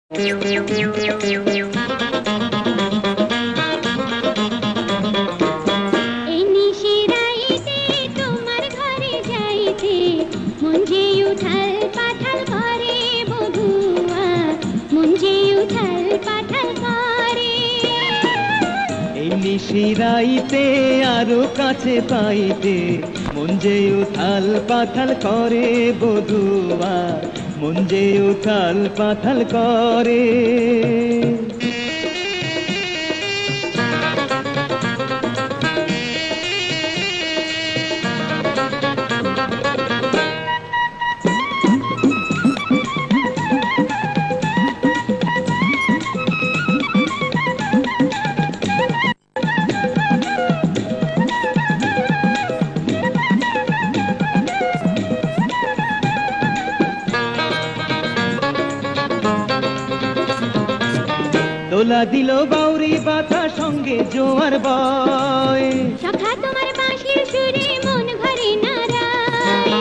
নিশিরাইতে আরো কাছে পাইতে মন যে উথাল পাথাল করে বধুয়া, মন যে উথাল পাথাল করে। দোলা দিল বাউরি বাতা সঙ্গে জোয়ার বয়, সখা তোমার বাঁশির সুরে মন ভরে না রায়।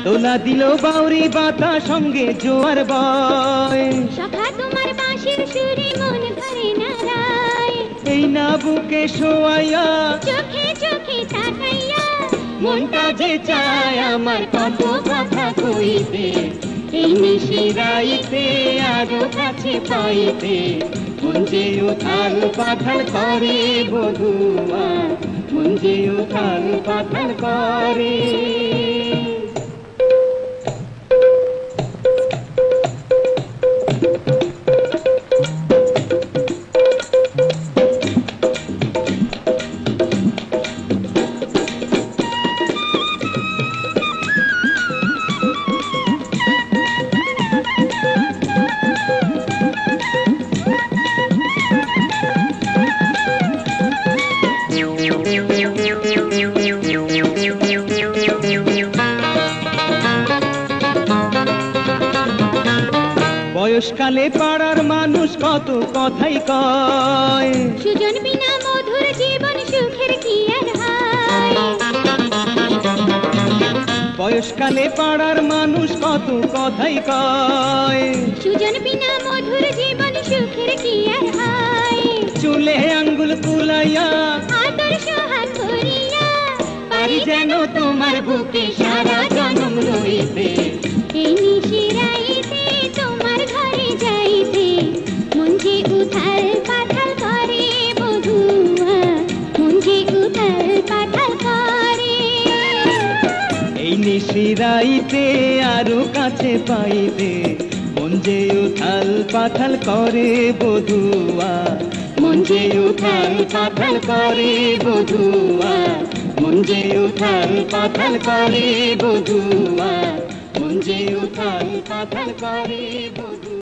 দোলা দিল বাউরি বাতা সঙ্গে জোয়ার বয়, সখা তোমার বাঁশির সুরে মন ভরে না রায়। এই না বুকে শোয়াইয়া চোখে চোখে তাকাইয়া মনটা যে চায় আমার কত কথা কইতে, এই নিশিরাইতে আরো কাছে পাইতে মন যে উথাল পাথাল করে বধুয়া, মন যে উথাল পাথাল করে। বয়সকালে পাড়ার মানুষ কত কথাই কয়, সুজন বিনা মধুর জীবন সুখের কি আর হয়। বয়সকালে পাড়ার মানুষ কত কথাই কয়, সুজন বিনা মধুর জীবন সুখের কি আর হয়। চুলে আঙ্গুল ফুলাইয়া আদর সোহাগ করিয়া পারি যেন তোমার বুকে সারা জনম রইতে, এই নিশিরাইতে তোমার ঘরে যাইতে মন যে উথাল পাথাল করে বধুয়া, মন যে উথাল পাথাল করে। এই নিশিরাইতে আরো কাছে পাইতে মন যে উথাল পাথাল করে বধুয়া, মন যে উথাল পাথাল করে বধুয়া, মন যে উথাল পাথাল করে বধুয়া, মন যে উথাল পাথাল করে বধুয়া।